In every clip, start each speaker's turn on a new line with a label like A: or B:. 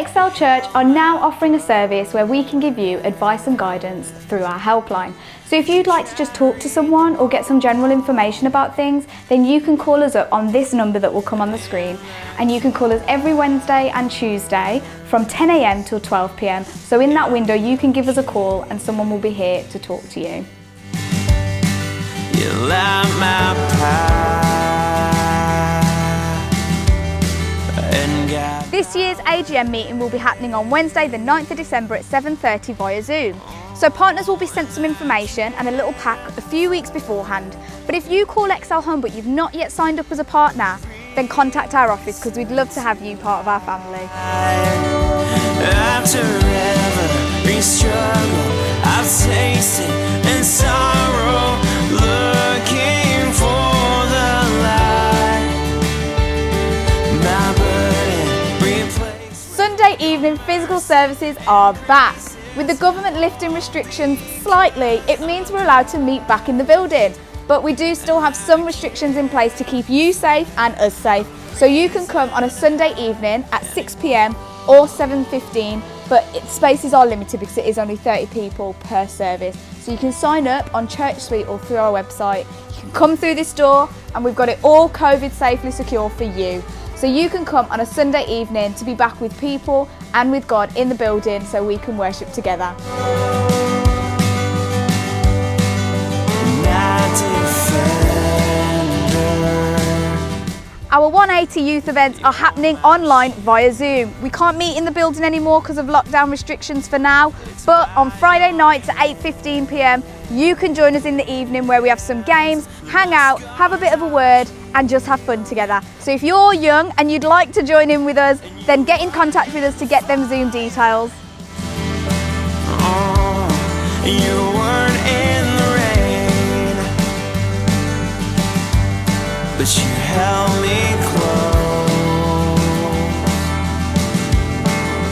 A: Excel Church are now offering a service where we can give you advice and guidance through our helpline. So if you'd like to just talk to someone or get some general information about things, then you can call us up on this number that will come on the screen, and you can call us every Wednesday and Tuesday from 10 AM till 12 PM. So in that window you can give us a call and someone will be here to talk to you.
B: You light my
A: This year's AGM meeting will be happening on Wednesday the 9th of December at 7:30 via Zoom. So partners will be sent some information and a little pack a few weeks beforehand. But if you call Excel Home but you've not yet signed up as a partner, then contact our office because we'd love to have you part of our family.
B: After every struggle I've tasted and sorrow, looking for the light, my burden replaced.
A: Sunday evening physical services are back. With the government lifting restrictions slightly, it means we're allowed to meet back in the building. But we do still have some restrictions in place to keep you safe and us safe. So you can come on a Sunday evening at 6 PM or 7:15, but spaces are limited because it is only 30 people per service. So you can sign up on Church Suite or through our website. You can come through this door and we've got it all COVID safely secure for you. So you can come on a Sunday evening to be back with people and with God in the building so we can worship together. Our 180 youth events are happening online via Zoom. We can't meet in the building anymore because of lockdown restrictions for now, but on Friday nights at 8:15 PM, you can join us in the evening where we have some games, hang out, have a bit of a word, and just have fun together. So if you're young and you'd like to join in with us, then get in contact with us to get them Zoom details.
B: You weren't in the rain, but you held me close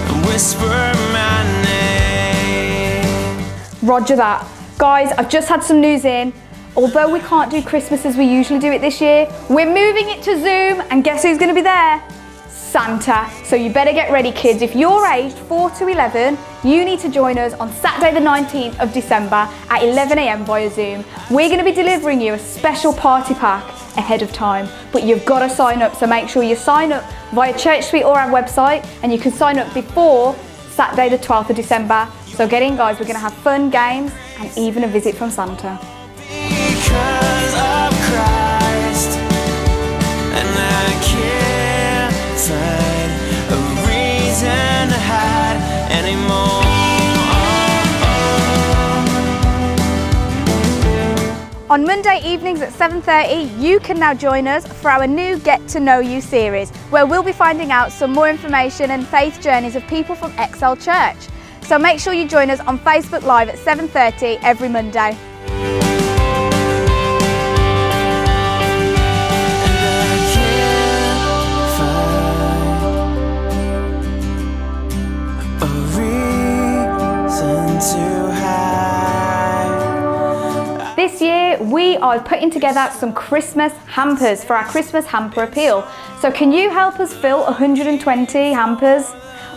B: and whispered my name.
A: Roger that. Guys, I've just had some news in. Although we can't do Christmas as we usually do it this year, we're moving it to Zoom, and guess who's going to be there? Santa. So you better get ready, kids. If you're aged 4 to 11, you need to join us on Saturday the 19th of December at 11 AM via Zoom. We're going to be delivering you a special party pack ahead of time, but you've got to sign up, so make sure you sign up via Church Suite or our website, and you can sign up before Saturday the 12th of December. So get in, guys. We're going to have fun, games, and even a visit from Santa.
B: Because of Christ, and I can't find a reason to hide anymore.
A: On Monday evenings at 7:30, you can now join us for our new Get to Know You series, where we'll be finding out some more information and faith journeys of people from Excel Church. So make sure you join us on Facebook Live at 7:30 every Monday. This year we are putting together some Christmas hampers for our Christmas hamper appeal. So can you help us fill 120 hampers?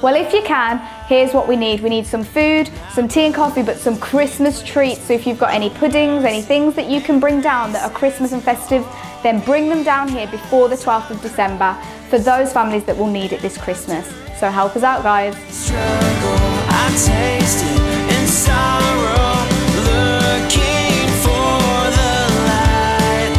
A: Well, if you can, here's what we need. We need some food, some tea and coffee, but some Christmas treats. So if you've got any puddings, any things that you can bring down that are Christmas and festive, then bring them down here before the 12th of December for those families that will need it this Christmas. So help us out, guys.
B: Struggle, I tasted in sorrow, looking for the light,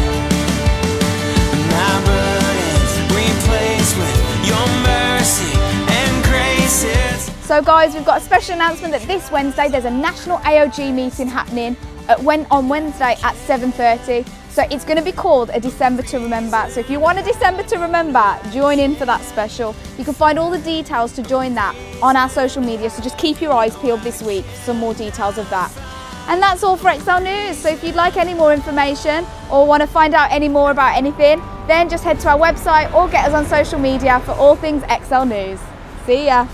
B: my burdens replaced with your mercy and graces.
A: So guys, we've got a special announcement that this Wednesday there's a national AOG meeting happening on Wednesday at 7:30. So it's going to be called a December to Remember. So if you want a December to Remember, join in for that special. You can find all the details to join that on our social media. So just keep your eyes peeled this week for some more details of that. And that's all for Excel News. So if you'd like any more information or want to find out any more about anything, then just head to our website or get us on social media for all things Excel News. See ya.